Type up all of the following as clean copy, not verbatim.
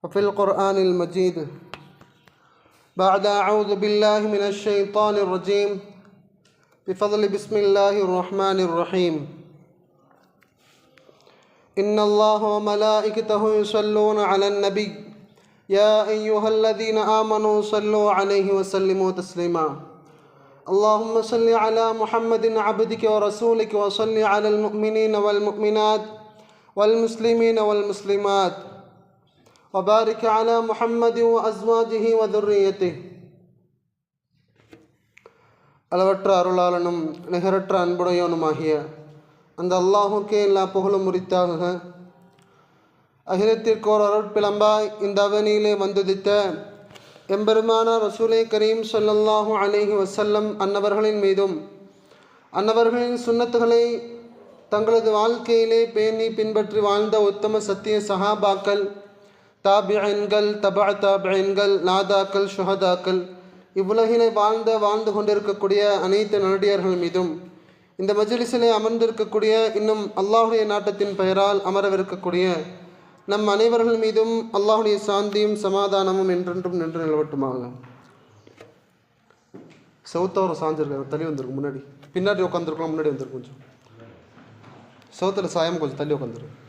وفي القرآن المجيد بعد أعوذ بالله من الشيطان الرجيم بفضل بسم الله الرحمن الرحيم إن الله وملائكته يصلون على النبي يا أيها الذين آمنوا صلوا عليه وسلموا تسليما اللهم صل على محمد عبدك ورسولك وصل على المؤمنين والمؤمنات والمسلمين والمسلمات وبارك على محمد وأزواجه وذريته. அளவற்ற அருளாளனும் நிகரற்ற அன்புடையவனுமாகிய அந்த அல்லாஹுக்கே எல்லா புகழும் உரித்தாக. அகிலத்திற்கு ஒரு அருட்பிளம்பாய் இந்த அவனியிலே வந்துதித்த எம்பெருமானார் ரசூலே கரீம் ஸல்லல்லாஹு அலைஹி வஸல்லம் அன்னவர்களின் மீதும் அன்னவர்களின் சுன்னத்துகளை தங்களது வாழ்க்கையிலே பேணி பின்பற்றி வாழ்ந்த உத்தம சத்திய சஹாபாக்கள், தாபியன்கள், தபா தாபியன்கள், நாதாக்கள், ஷுஹதாக்கள், இவ்வுலகிலே வாழ்ந்து கொண்டிருக்கக்கூடிய அனைத்து நல்லடியார்கள் மீதும் இந்த மஜ்லிஸிலே அமர்ந்திருக்கக்கூடிய இன்னும் அல்லாஹுடைய நாட்டத்தின் பெயரால் அமரவிருக்கக்கூடிய நம் அனைவர்கள் மீதும் அல்லாஹுடைய சாந்தியும் சமாதானமும் என்றென்றும் நின்று நிலவட்டுமாக. சவுத்தவரை சாஞ்சிருக்காரு, தள்ளி வந்திருக்கும். முன்னாடி பின்னாடி உட்காந்துருக்கலாம், முன்னாடி வந்திருக்கும். கொஞ்சம் சவுத்தில் சாயம் கொஞ்சம் தள்ளி உட்காந்துருக்கு.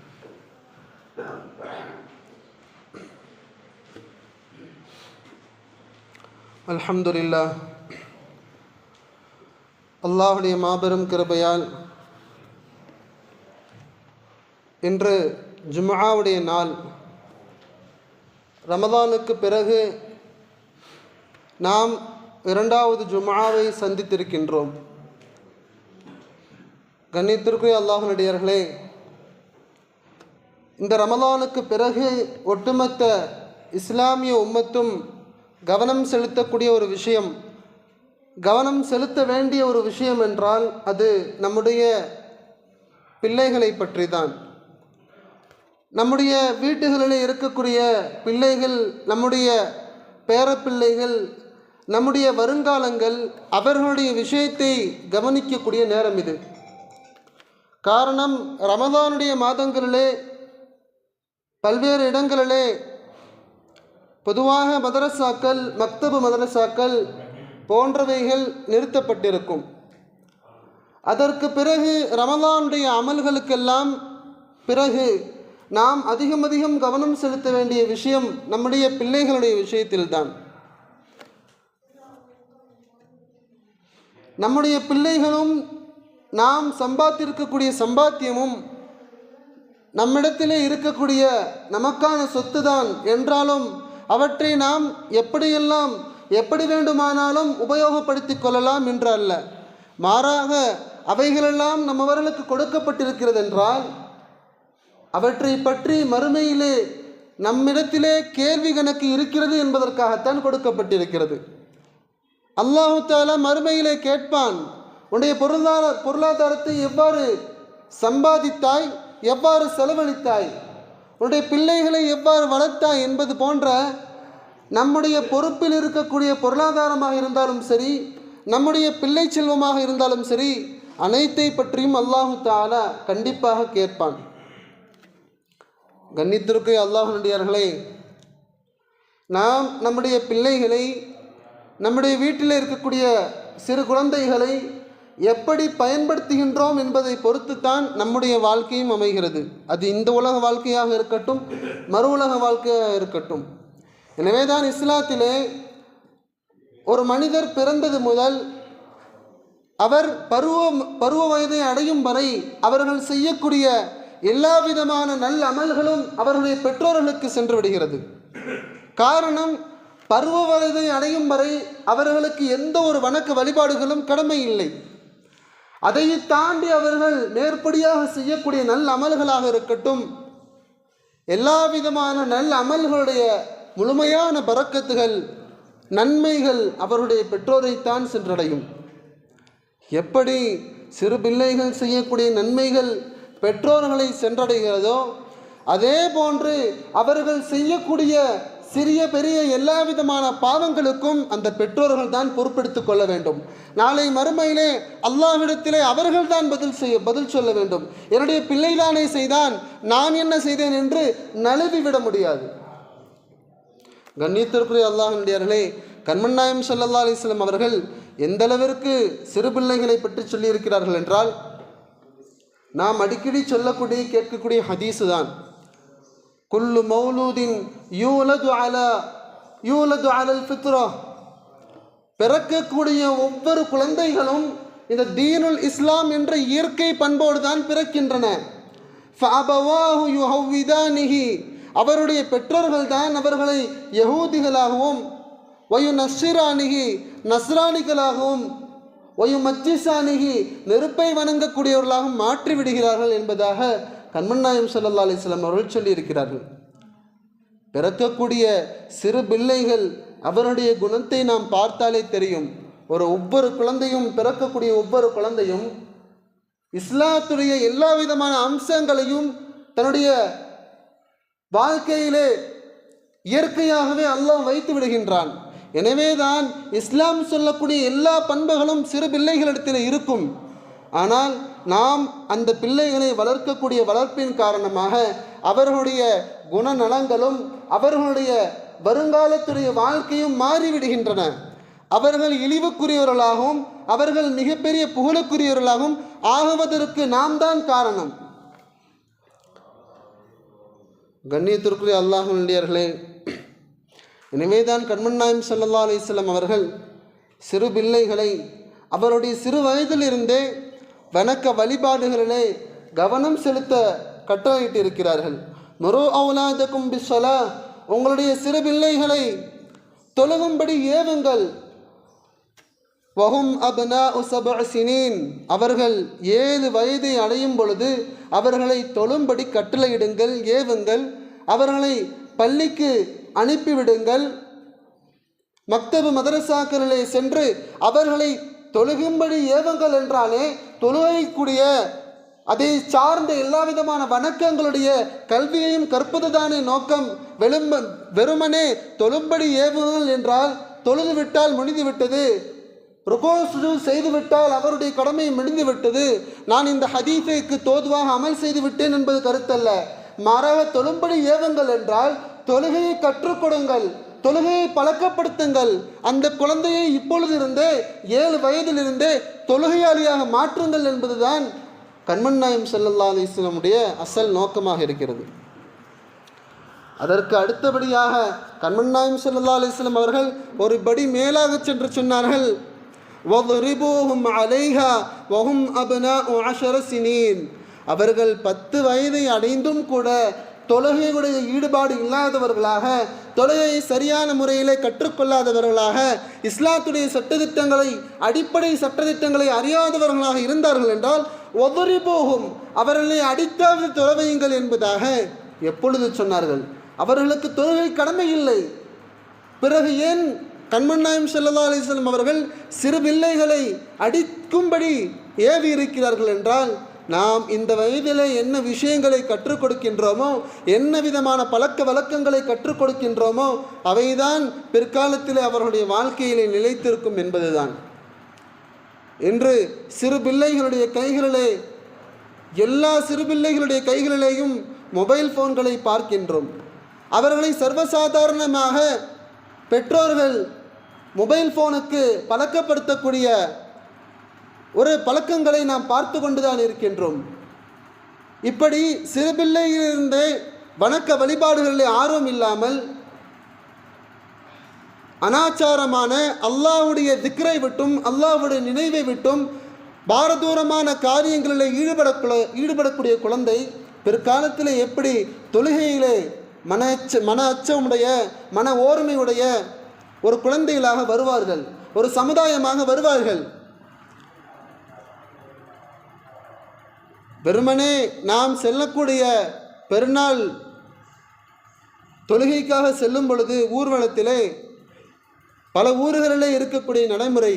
அல்ஹம்துலில்லாஹ், அல்லாஹுடைய மாபெரும் கிருபையால் இன்று ஜும்ஆவுடைய நாள். ரமதானுக்கு பிறகு நாம் இரண்டாவது ஜும்ஆவை சந்தித்திருக்கின்றோம். கண்ணியத்திற்குரிய அல்லாஹ்வுடையவர்களே, இந்த ரமதானுக்கு பிறகு ஒட்டுமொத்த இஸ்லாமிய உம்மத்தும் கவனம் செலுத்தக்கூடிய ஒரு விஷயம், கவனம் செலுத்த வேண்டிய ஒரு விஷயம் என்றால் அது நம்முடைய பிள்ளைகளை பற்றி தான். நம்முடைய வீட்டுகளில் இருக்கக்கூடிய பிள்ளைகள், நம்முடைய பேரப்பிள்ளைகள், நம்முடைய வருங்காலங்கள், அவர்களுடைய விஷயத்தை கவனிக்கக்கூடிய நேரம் இது. காரணம், ரமதானுடைய மாதங்களிலே பல்வேறு இடங்களிலே பொதுவாக மதரசாக்கள், மக்தபு மதரசாக்கள் போன்றவைகள் நிறுத்தப்பட்டிருக்கும். அதற்கு பிறகு ரமலானுடைய அமல்களுக்கெல்லாம் பிறகு நாம் அதிகம் கவனம் செலுத்த வேண்டிய விஷயம் நம்முடைய பிள்ளைகளுடைய விஷயத்தில்தான். நம்முடைய பிள்ளைகளும் நாம் சம்பாதித்திருக்கக்கூடிய சம்பாத்தியமும் நம்மிடத்திலே இருக்கக்கூடிய நமக்கான சொத்து தான் என்றாலும் அவற்றை நாம் எப்படி வேண்டுமானாலும் உபயோகப்படுத்திக் கொள்ளலாம் என்று அல்ல. மாறாக அவைகளெல்லாம் நம்மவர்களுக்கு கொடுக்கப்பட்டிருக்கிறது என்றால் அவற்றை பற்றி மறுமையிலே நம்மிடத்திலே கேள்வி கணக்கு இருக்கிறது என்பதற்காகத்தான் கொடுக்கப்பட்டிருக்கிறது. அல்லாஹு தஆலா மறுமையிலே கேட்பான், உன்னுடைய பொருளாதாரத்தை எவ்வாறு சம்பாதித்தாய், எவ்வாறு செலவழித்தாய், உன்னுடைய பிள்ளைகளை எவ்வாறு வளர்த்தாய் என்பது போன்ற நம்முடைய பொறுப்பில் இருக்கக்கூடிய பொருளாதாரமாக இருந்தாலும் சரி, நம்முடைய பிள்ளை செல்வமாக இருந்தாலும் சரி, அனைத்தை பற்றியும் அல்லாஹு தஆலா கண்டிப்பாக கேட்பான். கண்ணியத்திற்கு அல்லாஹ்வுடையவர்களே, நாம் நம்முடைய பிள்ளைகளை, நம்முடைய வீட்டில் இருக்கக்கூடிய சிறு குழந்தைகளை எப்படி பயன்படுத்துகின்றோம் என்பதை பொறுத்துத்தான் நம்முடைய வாழ்க்கையும் அமைகிறது. அது இந்த உலக வாழ்க்கையாக இருக்கட்டும், மறு உலக வாழ்க்கையாக இருக்கட்டும். எனவே தான் இஸ்லாத்திலே ஒரு மனிதர் பிறந்தது முதல் அவர் பருவ வயதை அடையும் வரை அவர்கள் செய்யக்கூடிய எல்லா விதமான நல்ல அமல்களும் அவர்களுடைய பெற்றோர்களுக்கு சென்று விடுகிறது. காரணம், பருவ வயதை அடையும் வரை அவர்களுக்கு எந்த ஒரு வணக்க வழிபாடுகளும் கடமை இல்லை. அதை தாண்டி அவர்கள் மேற்படியாக செய்யக்கூடிய நல்ல அமல்களாக இருக்கட்டும், எல்லா விதமான நல்ல அமல்களுடைய முழுமையான பரக்கத்துகள், நன்மைகள் அவருடைய பெற்றோரைத்தான் சென்றடையும். எப்படி சிறு பிள்ளைகள் செய்யக்கூடிய நன்மைகள் பெற்றோர்களை சென்றடைகிறதோ, அதே போன்று அவர்கள் செய்யக்கூடிய சிறிய பெரிய எல்லா விதமான பாவங்களுக்கும் அந்த பெற்றோர்கள் தான் பொறுப்பெடுத்துக் கொள்ள வேண்டும். நாளை மறுமையிலே அல்லாஹ்விடத்திலே அவர்கள் தான் பதில் சொல்ல வேண்டும். என்னுடைய பிள்ளைதானே செய்தான், நான் என்ன செய்தேன் என்று நழுவி விட முடியாது. கண்ணியத்திற்குரிய அல்லாஹ்வினடியார்களே, கண்மன் நாயகம் ஸல்லல்லாஹு அலைஹி வஸல்லம் அவர்கள் எந்தளவிற்கு சிறு பிள்ளைகளை பற்றி சொல்லியிருக்கிறார்கள் என்றால், நாம் அடிக்கடி சொல்லக்கூடிய கேட்கக்கூடிய ஹதீஸு தான், குல்லு மௌலூதின் யூலது அலல் ஃபித்ரா, பிறக்கக்கூடிய ஒவ்வொரு குழந்தைகளும் இந்த தீனுல் இஸ்லாம் என்ற இயற்கை பண்போடு தான் பிறக்கின்றன. ஃபஅபவாஹு யுஹவ்விதானிஹி, அவருடைய பெற்றோர்கள் தான் அவர்களை யஹூதிகளாகவும், வயு நஸ்ரானிஹி, நஸ்ரானிகளாகவும், வயு மஜ்ஜிசானிஹி, நெருப்பை வணங்கக்கூடியவர்களாகவும் மாற்றி விடுகிறார்கள் என்பதாக கண்மன் நாயகம் ஸல்லல்லாஹு அலைஹி வஸல்லம் அவர்கள் சொல்லியிருக்கிறார்கள். பிறக்கக்கூடிய சிறு பிள்ளைகள் அவருடைய குணத்தை நாம் பார்த்தாலே தெரியும். ஒவ்வொரு குழந்தையும், பிறக்கக்கூடிய ஒவ்வொரு குழந்தையும் இஸ்லாத்துடைய எல்லா விதமான அம்சங்களையும் தன்னுடைய வாழ்க்கையிலே இயற்கையாகவே அல்லாஹ் வைத்து விடுகின்றான். எனவேதான் இஸ்லாம் சொல்லக்கூடிய எல்லா பண்புகளும் சிறு பிள்ளைகளிடத்தில் இருக்கும். ஆனால் நாம் அந்த பிள்ளைகளை வளர்க்கக்கூடிய வளர்ப்பின் காரணமாக அவர்களுடைய குணநலங்களும் அவர்களுடைய வருங்காலத்துடைய வாழ்க்கையும் மாறிவிடுகின்றன. அவர்கள் இழிவுக்குரியவர்களாகவும் அவர்கள் மிகப்பெரிய புகழுக்குரியவர்களாகவும் ஆகுவதற்கு நாம் தான் காரணம். கண்ணியத்திற்குரிய அல்லாஹ்வினடியார்களே, எனவேதான் கண்மன் நாயகம் ஸல்லல்லாஹு அலைஹி வஸல்லம் அவர்கள் சிறு பிள்ளைகளை அவருடைய சிறு வயதிலிருந்தே வணக்க வழிபாடுகளிலே கவனம் செலுத்த கட்டளையிட்டு இருக்கிறார்கள். முரு அவுலாதக்கும் பிஸ்ஸலா, உங்களுடைய சிறு பிள்ளைகளை தொழுகும்படி ஏவுங்கள். வஹும் அப்னாஉ சப்அ சினீன், அவர்கள் 7 வயதை அடையும் பொழுது அவர்களை தொழும்படி கட்டளையிடுங்கள், ஏவுங்கள். அவர்களை பள்ளிக்கு அனுப்பிவிடுங்கள். மக்தபு மதரசாக்களிலே சென்று அவர்களை தொழுகும்படி ஏவுங்கள் என்றாலே தொழுகைக்கூடிய அதை சார்ந்த எல்லா விதமான வணக்கங்களுடைய கல்வியையும் கற்பதுதானே நோக்கம். வெறுமனே தொழும்படி ஏவுங்கள் என்றால் தொழுது விட்டால் முடிந்து விட்டது, ருகூ சுஜூத் செய்து விட்டால் அவருடைய கடமை முடிந்து விட்டது, நான் இந்த ஹதீஸுக்கு தோதுவாக அமல் செய்து விட்டேன் என்பது கருத்தல்ல. மாறாக தொழும்படி ஏவுங்கள் என்றால் தொழுகையை கற்றுக் கொடுங்கள், தொழுகையை பழக்கப்படுத்துங்கள். அந்த குழந்தையை இப்பொழுதிருந்தே 7 வயதிலிருந்தே தொழுகையாளியாக மாற்றுங்கள் என்பதுதான் கண்மன் நாயகம் ஸல்லல்லாஹு அலைஹி வஸல்லமுடைய அசல் நோக்கமாக இருக்கிறது. அதற்கு அடுத்தபடியாக கண்மன் நாயகம் ஸல்லல்லாஹு அலைஹி வஸல்லம் அவர்கள் ஒரு படி மேலாக சென்று சொன்னார்கள், வத்ரிபூஹும் அலைஹா வஹும் அப்னாஉ 10 சினீன், அவர்கள் 10 வயதை அடைந்தும் கூட தொழுகையுடைய ஈடுபாடு இல்லாதவர்களாக, தொழுகையை சரியான முறையிலே கற்றுக்கொள்ளாதவர்களாக, இஸ்லாத்துடைய சட்டத்திட்டங்களை, அடிப்படை சட்டத்திட்டங்களை அறியாதவர்களாக இருந்தார்கள் என்றால் வத்ரிபூஹும், அவர்களை அடித்தாவது தொழுவையுங்கள் என்பதாக எப்பொழுது சொன்னார்கள்? அவர்களுக்கு தொழுகை கடமை இல்லை. பிறகு ஏன் கண்மன் நாயகம் ஸல்லல்லாஹு அலைஹி வஸல்லம் அவர்கள் சிறு பிள்ளைகளை அடிக்கும்படி ஏவி இருக்கிறார்கள் என்றால், நாம் இந்த வயதிலே என்ன விஷயங்களை கற்றுக் கொடுக்கின்றோமோ, என்ன விதமான பழக்க வழக்கங்களை கற்றுக் கொடுக்கின்றோமோ அவைதான் பிற்காலத்தில் அவர்களுடைய வாழ்க்கையிலே நிலைத்திருக்கும் என்பதுதான். இன்று சிறு பிள்ளைகளுடைய கைகளிலே, எல்லா சிறு பிள்ளைகளுடைய கைகளிலேயும் மொபைல் ஃபோன்களை பார்க்கின்றோம். அவர்களை சர்வசாதாரணமாக பெற்றோர்கள் மொபைல் ஃபோனுக்கு பழக்கப்படுத்தக்கூடிய ஒரு பழக்கங்களை நாம் பார்த்து கொண்டுதான் இருக்கின்றோம். இப்படி சிறுபிள்ளையிலிருந்தே வணக்க வழிபாடுகளில் ஆர்வம் இல்லாமல் அனாச்சாரமான அல்லாஹ்வுடைய திக்ரை விட்டும் அல்லாஹ்வுடைய நினைவை விட்டும் பாரதூரமான காரியங்களில் ஈடுபடக்கூடிய குழந்தை பிற்காலத்தில் எப்படி தொழுகையிலே மன அச்சமுடைய மன ஓர்மையுடைய ஒரு குழந்தைகளாக வருவார்கள், ஒரு சமுதாயமாக வருவார்கள். வெறுமனே நாம் செல்லக்கூடிய பெருநாள் தொழுகைக்காக செல்லும் பொழுது ஊர்வலத்திலே பல ஊர்களிலே இருக்கக்கூடிய நடைமுறை,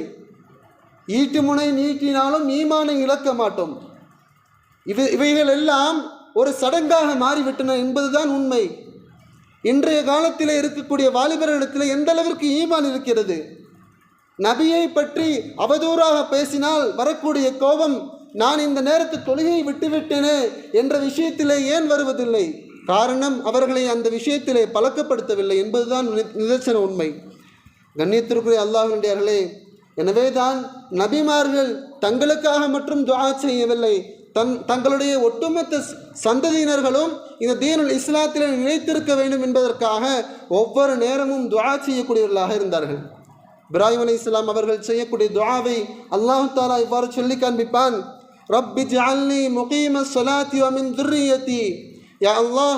ஈட்டு முனை நீட்டினாலும் ஈமானை இழக்க மாட்டோம். இவைகள் எல்லாம் ஒரு சடங்காக மாறிவிட்டன என்பதுதான் உண்மை. இன்றைய காலத்தில் இருக்கக்கூடிய வாலிபர்களிடத்தில் எந்த அளவிற்கு ஈமான் இருக்கிறது? நபியை பற்றி அவதூறாக பேசினால் வரக்கூடிய கோபம், நான் இந்த நேரத்து தொழுகையை விட்டுவிட்டேனே என்ற விஷயத்திலே ஏன் வருவதில்லை? காரணம் அவர்களை அந்த விஷயத்திலே பழக்கப்படுத்தவில்லை என்பதுதான் நிதர்சன உண்மை. கண்ணியத்திற்குரிய அல்லாஹ்வினுடையவர்களே, எனவேதான் நபிமார்கள் தங்களுக்காக மட்டும் துஆ செய்யவில்லை, தங்களுடைய ஒட்டுமொத்த சந்ததியினர்களும் இந்த தீனுல் இஸ்லாத்திலே நிலைத்திருக்க வேண்டும் என்பதற்காக ஒவ்வொரு நேரமும் துஆ செய்யக்கூடியவர்களாக இருந்தார்கள். இப்ராஹிம் அலைஹிஸ்ஸலாம் அவர்கள் செய்யக்கூடிய துஆவை அல்லாஹ் தஆலா இவ்வாறு சொல்லி காண்பிப்பான். ரப்பி ஜஅல்னி முகீமஸ் ஸலாத்தி வ மின் ذُرِّيَّتِي, யா அல்லாஹ்,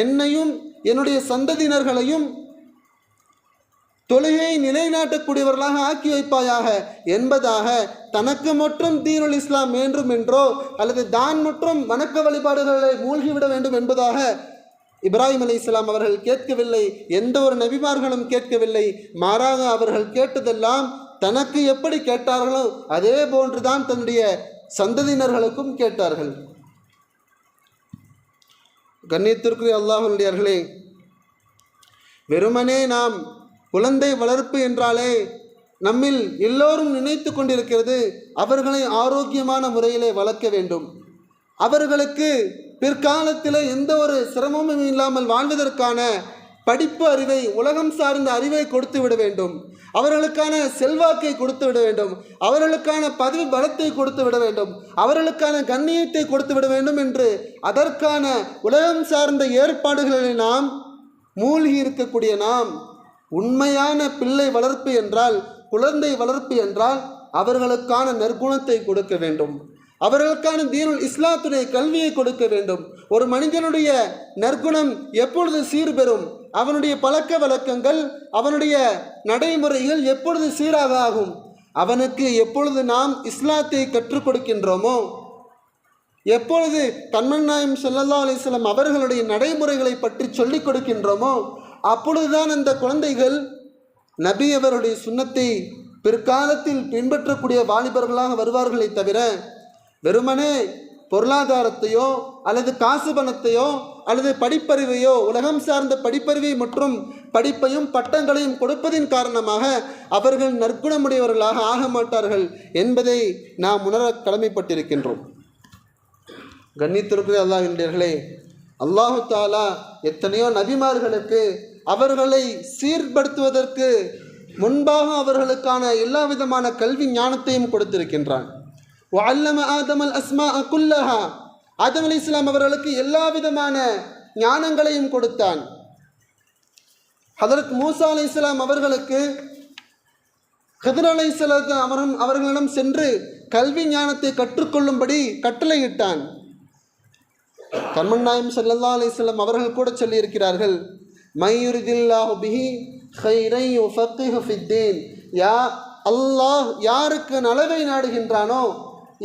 என்னையும் என்னுடைய சந்ததியினர்களையும் தொழுகையை நிலைநாட்டக்கூடியவர்களாக ஆக்கி வைப்பாயாக என்பதாக தனக்கு மட்டும் தீனுல் இஸ்லாம் வேண்டும் என்றோ அல்லது தான் மற்றும் வணக்க வழிபாடுகளை மூழ்கிவிட வேண்டும் என்பதாக இப்ராஹிம் அலைஹிஸ்ஸலாம் அவர்கள் கேட்கவில்லை. எந்த ஒரு நபிமார்களும் கேட்கவில்லை. மாறாக அவர்கள் கேட்டதெல்லாம் தனக்கு எப்படி கேட்டார்களோ அதே போன்றுதான் தன்னுடைய சந்ததியினர்களுக்கும் கேட்டார்கள். கண்ணியத்திற்குரிய அல்லாஹ்வுடையவர்களே, வெறுமனே நாம் குழந்தை வளர்ப்பு என்றாலே நம்மில் எல்லோரும் நினைத்து கொண்டிருக்கிறது அவர்களை ஆரோக்கியமான முறையிலே வளர்க்க வேண்டும், அவர்களுக்கு பிற்காலத்தில் எந்த ஒரு சிரமமும் இல்லாமல் வாழ்வதற்கான படிப்பு அறிவை, உலகம் சார்ந்த அறிவை கொடுத்து விட வேண்டும், அவர்களுக்கான செல்வாக்கை கொடுத்து விட வேண்டும், அவர்களுக்கான பதவி பலத்தை கொடுத்து விட வேண்டும், அவர்களுக்கான கண்ணியத்தை கொடுத்து விட வேண்டும் என்று அதற்கான உலகம் சார்ந்த ஏற்பாடுகளை நாம் மூழ்கி இருக்கக்கூடிய நாம் உண்மையான பிள்ளை வளர்ப்பு என்றால், குழந்தை வளர்ப்பு என்றால் அவர்களுக்கான நற்குணத்தை கொடுக்க வேண்டும், அவர்களுக்கான தீனுல் இஸ்லாத்துடைய கல்வியை கொடுக்க வேண்டும். ஒரு மனிதனுடைய நற்குணம் எப்பொழுது சீர்பெறும், அவனுடைய பழக்க வழக்கங்கள், அவனுடைய நடைமுறைகள் எப்பொழுது சீராக ஆகும், அவனுக்கு எப்பொழுது நாம் இஸ்லாத்தை கற்றுக் கொடுக்கின்றோமோ, எப்பொழுது கண்மணி நாயகம் ஸல்லல்லாஹு அலைஹி வஸல்லம் அவர்களுடைய நடைமுறைகளை பற்றி சொல்லிக் கொடுக்கின்றோமோ அப்பொழுதுதான் அந்த குழந்தைகள் நபி அவருடைய சுன்னத்தை பிற்காலத்தில் பின்பற்றக்கூடிய வாலிபர்களாக வருவார்களே தவிர வெறுமனே பொருளாதாரத்தையோ அல்லது காசு பணத்தையோ அல்லது படிப்பறிவையோ, உலகம் சார்ந்த படிப்பறிவை மற்றும் படிப்பையும் பட்டங்களையும் கொடுப்பதின் காரணமாக அவர்கள் நற்குணமுடையவர்களாக ஆக மாட்டார்கள் என்பதை நாம் உணர கடமைப்பட்டிருக்கின்றோம். கண்ணியத்திற்குரிய அல்லாஹ்வினர்களே, அல்லாஹு தஆலா எத்தனையோ நபிமார்களுக்கு அவர்களை சீர்படுத்துவதற்கு முன்பாக அவர்களுக்கான எல்லா விதமான கல்வி ஞானத்தையும் கொடுத்திருக்கின்றான். வஅல்லம ஆதமல் அஸ்மாஅ குல்லஹா, ஆதம் அலைஹிஸ்ஸலாம் அவர்களுக்கு எல்லா விதமான ஞானங்களையும் கொடுத்தான். ஹதரத் மூசா அலைஹிஸ்ஸலாம் அவர்களுக்கு ஹித்ர் அலைஹிஸ்ஸலாம் அவர்களிடம் சென்று கல்வி ஞானத்தை கற்றுக்கொள்ளும்படி கட்டளையிட்டான். கண்மணி நாயகம் ஸல்லல்லாஹு அலைஹி வஸல்லம் அவர்கள் கூட சொல்லியிருக்கிறார்கள், மையுரிதில்லாஹு பிஹி கைரன் யுஃபக்கிஹு ஃபித்தீன், யா அல்லாஹ் யாருக்கு நலவை நாடுகின்றானோ,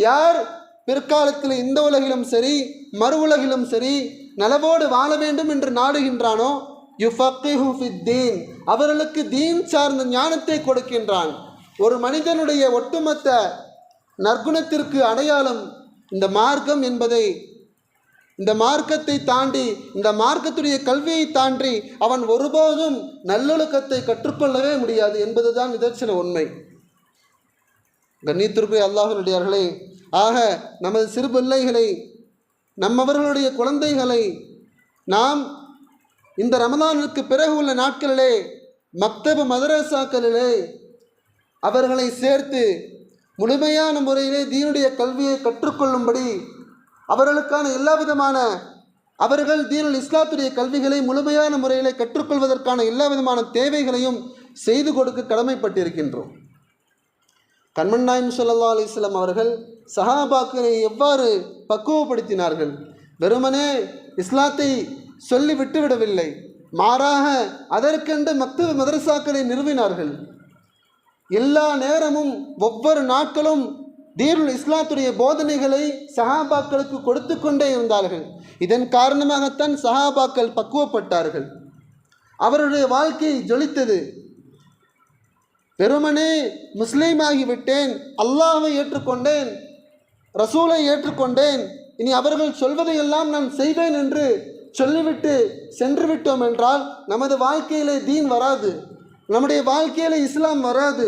யார் பிற்காலத்தில் இந்த உலகிலும் சரி மறு உலகிலும் சரி நலவோடு வாழ வேண்டும் என்று நாடுகின்றானோ, யுஃபக்கிஹு ஃபித்தீன், அவர்களுக்கு தீன் சார்ந்த ஞானத்தை கொடுக்கின்றான். ஒரு மனிதனுடைய ஒட்டுமொத்த நற்குணத்திற்கு அடையாளம் இந்த மார்க்கம் என்பதை, இந்த மார்க்கத்தை தாண்டி, இந்த மார்க்கத்துடைய கல்வியை தாண்டி அவன் ஒருபோதும் நல்லொழுக்கத்தை கற்றுக்கொள்ளவே முடியாது என்பதுதான் நிதர்சன உண்மை. கண்ணியத்திற்குரிய அல்லாஹ்வுடையவர்களே, ஆக நமது சிறு பிள்ளைகளை, நம்மவர்களுடைய குழந்தைகளை நாம் இந்த ரமலானுக்கு பிறகு உள்ள நாட்களிலே மக்தபு மதரசாக்களிலே அவர்களை சேர்த்து முழுமையான முறையிலே தீனுடைய கல்வியை கற்றுக்கொள்ளும்படி, அவர்களுக்கான எல்லா விதமான, அவர்கள் தீனுல் இஸ்லாத்துடைய கல்விகளை முழுமையான முறையிலே கற்றுக்கொள்வதற்கான எல்லா விதமான தேவைகளையும் செய்து கொடுக்க கடமைப்பட்டிருக்கின்றோம். கண்மணி நாயகம் ஸல்லல்லாஹு அலைஹி வஸல்லம் அவர்கள் சஹாபாக்களை எவ்வாறு பக்குவப்படுத்தினார்கள், வெறுமனே இஸ்லாத்தை சொல்லி விட்டுவிடவில்லை, மாறாக அதற்கென்று மக்தபு மதரசாக்களை நிறுவினார்கள். எல்லா நேரமும் ஒவ்வொரு நாட்களும் தீனுல் இஸ்லாத்துடைய போதனைகளை சஹாபாக்களுக்கு கொடுத்து கொண்டே இருந்தார்கள். இதன் காரணமாகத்தான் சஹாபாக்கள் பக்குவப்பட்டார்கள், அவருடைய வாழ்க்கை ஜொலித்தது. வெறுமனே முஸ்லீம் ஆகிவிட்டேன், அல்லாஹ்வை ஏற்றுக்கொண்டேன், ரசூலை ஏற்றுக்கொண்டேன், இனி அவர்கள் சொல்வதையெல்லாம் நான் செய்வேன் என்று சொல்லிவிட்டு சென்று விட்டோம் என்றால் நமது வாழ்க்கையிலே தீன் வராது, நம்முடைய வாழ்க்கையிலே இஸ்லாம் வராது.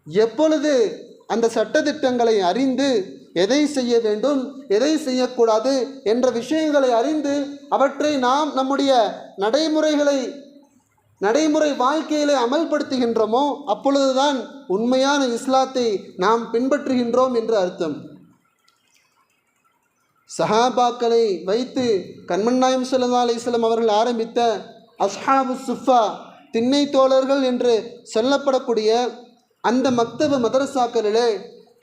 எப்பொழுது அந்த சட்டதிட்டங்களை அறிந்து எதை செய்ய வேண்டும், எதை செய்யக்கூடாது என்ற விஷயங்களை அறிந்து அவற்றை நாம் நம்முடைய நடைமுறை வாழ்க்கையிலே அமல்படுத்துகின்றோமோ அப்பொழுதுதான் உண்மையான இஸ்லாத்தை நாம் பின்பற்றுகின்றோம் என்று அர்த்தம். சஹாபாக்களை வைத்து கண்மணி நாயகம் ஸல்லல்லாஹு அலைஹி வஸல்லம் அவர்கள் ஆரம்பித்த அஸ்ஹாபு சுஃபா, திண்ணை தோழர்கள் என்று சொல்லப்படக்கூடிய அந்த மக்தப மதரசாக்களிலே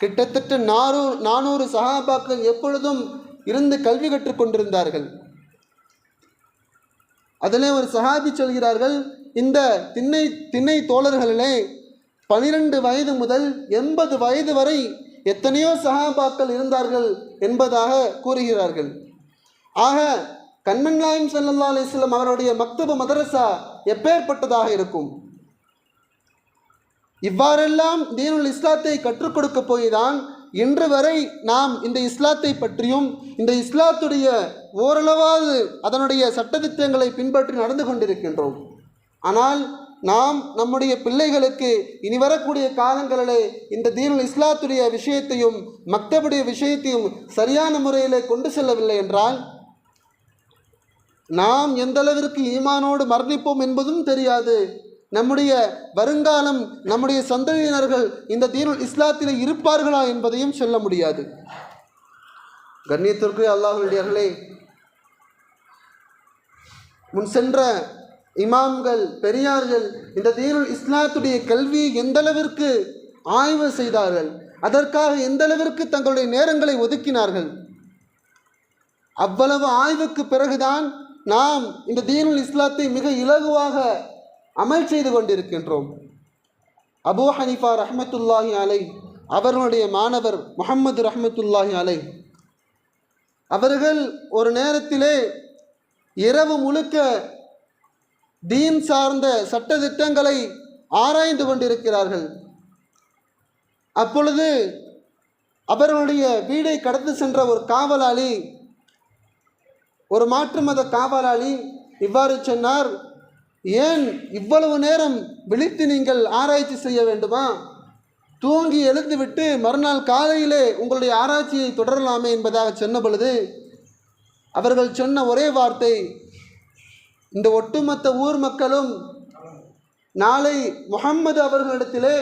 கிட்டத்தட்ட 400 சஹாபாக்கள் எப்பொழுதும் இருந்து கல்வி கற்றுக்கொண்டிருந்தார்கள். அதிலே ஒரு சஹாபி சொல்கிறார்கள், இந்த திண்ணை தோழர்களிலே 12 வயது முதல் 80 வயது வரை எத்தனையோ சஹாபாக்கள் இருந்தார்கள் என்பதாக கூறுகிறார்கள். ஆக கண்மணி நாயகம் ஸல்லல்லாஹு அலைஹி வஸல்லம் அவருடைய மக்தப மதரசா எப்பேற்பட்டதாக இருக்கும்? இவ்வாறெல்லாம் தீனுல் இஸ்லாத்தை கற்றுக் கொடுக்க போய்தான் இன்று வரை நாம் இந்த இஸ்லாத்தை பற்றியும் இந்த இஸ்லாத்துடைய ஓரளவாவது அதனுடைய சட்டதிட்டங்களை பின்பற்றி நடந்து கொண்டிருக்கின்றோம். ஆனால் நாம் நம்முடைய பிள்ளைகளுக்கு இனி வரக்கூடிய காலங்களிலே இந்த தீனுல் இஸ்லாத்துடைய விஷயத்தையும் மக்தபுடைய விஷயத்தையும் சரியான முறையிலே கொண்டு செல்லவில்லை என்றால் நாம் எந்த அளவிற்கு ஈமானோடு மரணிப்போம் என்பதும் தெரியாது. நம்முடைய வருங்காலம், நம்முடைய சந்ததியினர்கள் இந்த தீனுல் இஸ்லாத்திலே இருப்பார்களா என்பதையும் சொல்ல முடியாது. கண்ணியத்திற்கு அல்லாஹ்வுடையவர்களே, முன் சென்ற இமாம்கள், பெரியார்கள் இந்த தீனுல் இஸ்லாத்துடைய கல்வியை எந்தளவிற்கு ஆய்வு செய்தார்கள், அதற்காக எந்தளவிற்கு தங்களுடைய நேரங்களை ஒதுக்கினார்கள். அவ்வளவு ஆய்வுக்கு பிறகுதான் நாம் இந்த தீனுல் இஸ்லாத்தை மிக இலகுவாக அமல் செய்து கொண்டிருக்கின்றோம். அபூ ஹனீஃபா ரஹ்மத்துல்லாஹி அலைஹ் அவர்களுடைய மாணவர் முஹம்மது ரஹ்மத்துல்லாஹி அலைஹ் அவர்கள் ஒரு நேரத்திலே இரவு முழுக்க தீன் சார்ந்த சட்டதிட்டங்களை ஆராய்ந்து கொண்டிருக்கிறார்கள். அப்பொழுது அவர்களுடைய வீடை கடந்து சென்ற ஒரு காவலாளி, ஒரு மாற்று மத காவலாளி இவ்வாறு சொன்னார், ஏன் இவ்வளவு நேரம் விழித்து நீங்கள் ஆராய்ச்சி செய்ய வேண்டுமா? தூங்கி எழுந்துவிட்டு மறுநாள் காலையிலே உங்களுடைய ஆராய்ச்சியை தொடரலாமே என்பதாக சொன்ன பொழுது அவர்கள் சொன்ன ஒரே வார்த்தை, இந்த ஒட்டுமொத்த ஊர் மக்களும் நாளை முஹம்மது அவர்களிடத்திலே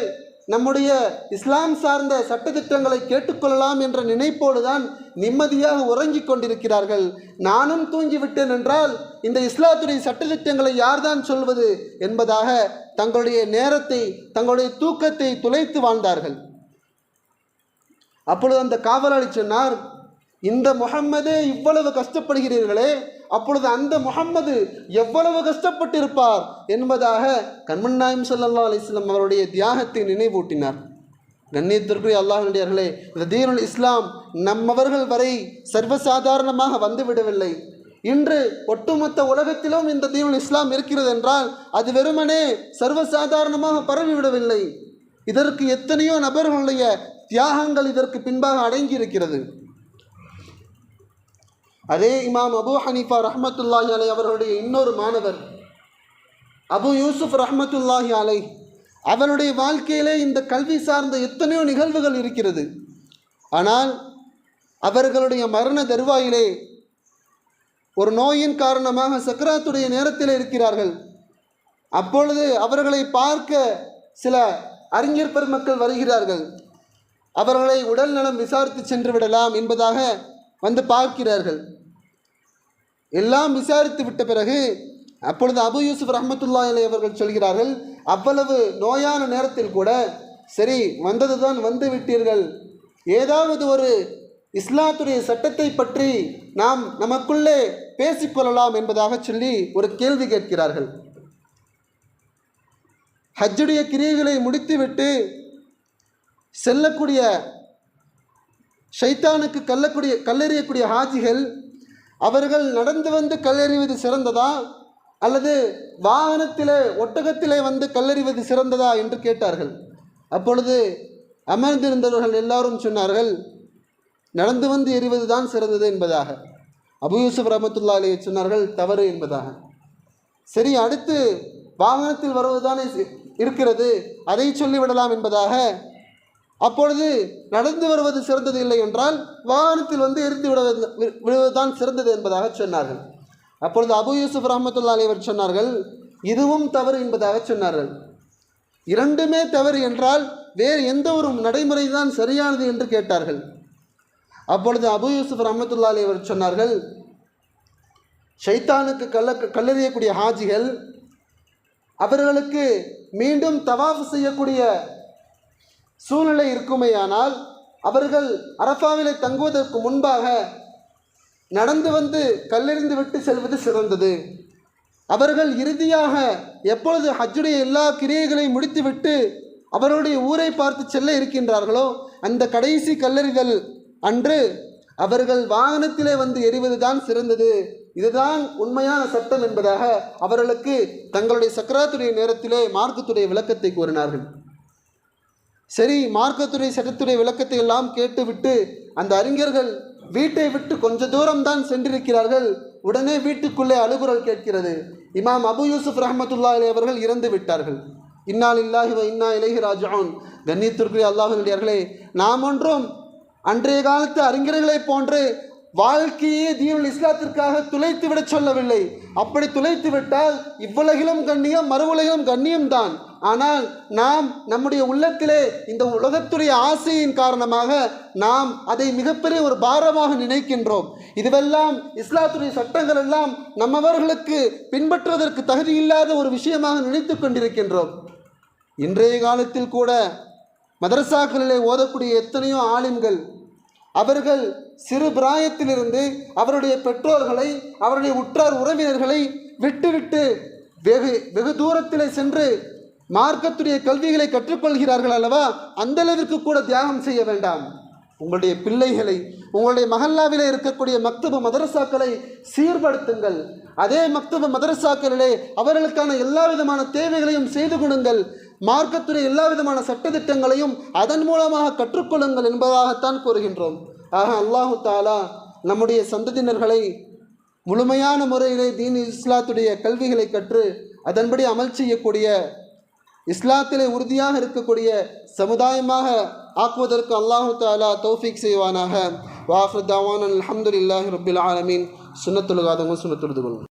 நம்முடைய இஸ்லாம் சார்ந்த சட்டதிட்டங்களை கேட்டுக்கொள்ளலாம் என்ற நினைப்போடு தான் நிம்மதியாக உறங்கிக் கொண்டிருக்கிறார்கள். நானும் தூங்கிவிட்டேன் என்றால் இந்த இஸ்லாத்துடைய சட்டதிட்டங்களை யார்தான் சொல்வது என்பதாக தங்களுடைய நேரத்தை, தங்களுடைய தூக்கத்தை துளைத்து வாழ்ந்தார்கள். அப்பொழுது அந்த காவலாளி சொன்னார், இந்த முஹம்மதே இவ்வளவு கஷ்டப்படுகிறீர்களே, அப்பொழுது அந்த முஹம்மது எவ்வளவு கஷ்டப்பட்டிருப்பார் என்பதாக கண்மணி நாயகம் ஸல்லல்லாஹு அலைஹி வஸல்லம் அவருடைய தியாகத்தை நினைவூட்டினார். கண்ணியத்திற்குரிய அல்லாஹ்வுடையவர்களே, இந்த தீனுல் இஸ்லாம் நம்மவர்கள் வரை சர்வசாதாரணமாக வந்துவிடவில்லை. இன்று ஒட்டுமொத்த உலகத்திலும் இந்த தீனுல் இஸ்லாம் இருக்கிறது என்றால் அது வெறுமனே சர்வசாதாரணமாக பரவிவிடவில்லை. இதற்கு எத்தனையோ நபர்களுடைய தியாகங்கள் இதற்கு பின்பாக அடங்கி இருக்கிறது. அதே இமாம் அபூ ஹனீஃபா ரஹ்மத்துல்லாஹி அலைஹ் அவர்களுடைய இன்னொரு மாணவர் அபு யூசுப் ரஹ்மத்துல்லாஹி அலைஹ் அவருடைய வாழ்க்கையிலே இந்த கல்வி சார்ந்த எத்தனையோ நிகழ்வுகள் இருக்கிறது. ஆனால் அவர்களுடைய மரண தருவாயிலே ஒரு நோயின் காரணமாக சக்கராத்துடைய நேரத்தில் இருக்கிறார்கள். அப்பொழுது அவர்களை பார்க்க சில அறிஞர் பெருமக்கள் வருகிறார்கள். அவர்களை உடல் நலம் விசாரித்து சென்று விடலாம் என்பதாக வந்து பார்க்கிறார்கள். எல்லாம் விசாரித்து விட்ட பிறகு அப்பொழுது அபு யூசுப் ரஹ்மத்துல்லாஹி அலைஹி அவர்கள் சொல்கிறார்கள், அவ்வளவு நோயான நேரத்தில் கூட சரி வந்ததுதான் வந்து விட்டீர்கள், ஏதாவது ஒரு இஸ்லாத்துடைய சட்டத்தை பற்றி நாம் நமக்குள்ளே பேசிக்கொள்ளலாம் என்பதாக சொல்லி ஒரு கேள்வி கேட்கிறார்கள். ஹஜ்ஜுடைய கிரியைகளை முடித்துவிட்டு செல்லக்கூடிய ஷைத்தானுக்கு கல்லெறியக்கூடிய ஹாஜிகள் அவர்கள் நடந்து வந்து கல்லெறிவது சிறந்ததா அல்லது வாகனத்திலே ஒட்டகத்திலே வந்து கல்லெறிவது சிறந்ததா என்று கேட்டார்கள். அப்பொழுது அமர்ந்திருந்தவர்கள் எல்லாரும் சொன்னார்கள், நடந்து வந்து எறிவது தான் சிறந்தது என்பதாக. அபு யூசுப் ரஹ்மத்துல்லாஹி அலைஹி சொன்னார்கள், தவறு என்பதாக. சரி, அடுத்து வாகனத்தில் வருவதுதானே இருக்கிறது, அதை சொல்லிவிடலாம் என்பதாக அப்பொழுது நடந்து வருவது சிறந்தது இல்லை என்றால் வாகனத்தில் வந்து எரிந்து விடுவதுதான் சிறந்தது என்பதாக சொன்னார்கள். அப்பொழுது அபு யூசுப் ரஹ்மத்துல்லாஹி அலைஹி அவர் சொன்னார்கள், இதுவும் தவறு என்பதாக சொன்னார்கள். இரண்டுமே தவறு என்றால் வேறு எந்த ஒரு நடைமுறை தான் சரியானது என்று கேட்டார்கள். அப்பொழுது அபு யூசுப் ரஹ்மத்துல்லாஹி அலைஹி அவர் சொன்னார்கள், ஷைத்தானுக்கு கல்லெறியக்கூடிய ஹாஜிகள் அவர்களுக்கு மீண்டும் தவாஃப் செய்யக்கூடிய சூழ்நிலை இருக்குமேயானால் அவர்கள் அரஃபாவிலே தங்குவதற்கு முன்பாக நடந்து வந்து கல்லெறிந்து விட்டு செல்வது சிறந்தது. அவர்கள் இறுதியாக எப்பொழுது ஹஜ்ஜுடைய எல்லா கிரியைகளையும் முடித்துவிட்டு அவருடைய ஊரை பார்த்து செல்ல இருக்கின்றார்களோ அந்த கடைசி கல்லெறிதல் அன்று அவர்கள் வாகனத்திலே வந்து எறிவதுதான் சிறந்தது, இதுதான் உண்மையான சட்டம் என்பதாக அவர்களுக்கு தங்களுடைய சக்கராத்துடைய நேரத்திலே மார்க்கத்துடைய விளக்கத்தை கூறினார்கள். சரி, மார்க்கத்துறை சட்டத்துடைய விளக்கத்தை எல்லாம் கேட்டுவிட்டு அந்த அறிஞர்கள் வீட்டை விட்டு கொஞ்ச தூரம்தான் சென்றிருக்கிறார்கள். உடனே வீட்டுக்குள்ளே அழுகுரல் கேட்கிறது. இமாம் அபு யூசுப் ரஹ்மத்துல்லாஹி அலைஹி அவர்கள் இறந்து விட்டார்கள். இன்னா லில்லாஹி வ இன்னா இலைஹி ராஜிஊன். கண்ணியத்திற்குரிய அல்லாஹ்வினுடையவர்களே, நாம் ஒன்றும் அன்றைய காலத்து அறிஞர்களைப் போன்று வாழ்க்கையே தீனுல் இஸ்லாத்திற்காக துளைத்து விட சொல்லவில்லை. அப்படி துளைத்து விட்டால் இவ்வுலகிலும் கண்ணியம் மறுவுலகிலும் கண்ணியம்தான். ஆனால் நாம் நம்முடைய உள்ளத்திலே இந்த உலகத்துடைய ஆசையின் காரணமாக நாம் அதை மிகப்பெரிய ஒரு பாரமாக நினைக்கின்றோம். இதுவெல்லாம் இஸ்லாத்துடைய சட்டங்கள் எல்லாம் நம்மவர்களுக்கு பின்பற்றுவதற்கு தகுதியில்லாத ஒரு விஷயமாக நினைத்து கொண்டிருக்கின்றோம். இன்றைய காலத்தில் கூட மதரசாக்களிலே ஓதக்கூடிய எத்தனையோ ஆலிம்கள் அவர்கள் சிறு பிராயத்திலிருந்து அவருடைய பெற்றோர்களை அவருடைய உற்றார் உறவினர்களை விட்டுவிட்டு வெகு தூரத்திலே சென்று மார்க்கத்துடைய கல்விகளை கற்றுக்கொள்கிறார்கள் அல்லவா? அந்த அளவிற்கு கூட தியாகம் செய்ய வேண்டாம். உங்களுடைய பிள்ளைகளை உங்களுடைய மஹல்லாவிலே இருக்கக்கூடிய மக்தப மதரசாக்களை சீர்படுத்துங்கள். அதே மக்தப மதரசாக்களிலே அவர்களுக்கான எல்லா விதமான தேவைகளையும் செய்து கொடுங்கள். மார்க்கத்துடைய எல்லா விதமான சட்டத்திட்டங்களையும் அதன் மூலமாக கற்றுக்கொள்ளுங்கள் என்பதாகத்தான் கூறுகின்றோம். ஆக அல்லாஹு தாலா நம்முடைய சந்ததியினர்களை முழுமையான முறையிலே தீன் இஸ்லாத்துடைய கல்விகளை கற்று அதன்படி அமல் செய்யக்கூடிய இஸ்லாத்திலே உறுதியாக இருக்கக்கூடிய சமுதாயமாக ஆக்குவதற்கு அல்லாஹு தாலா தௌஃபீக் செய்வானாக. வாஃபிர் தாவானா அல்ஹம்துலில்லாஹி ரப்பில் ஆலமீன். சுன்னத்துல் காதமும் சுன்னத்துல்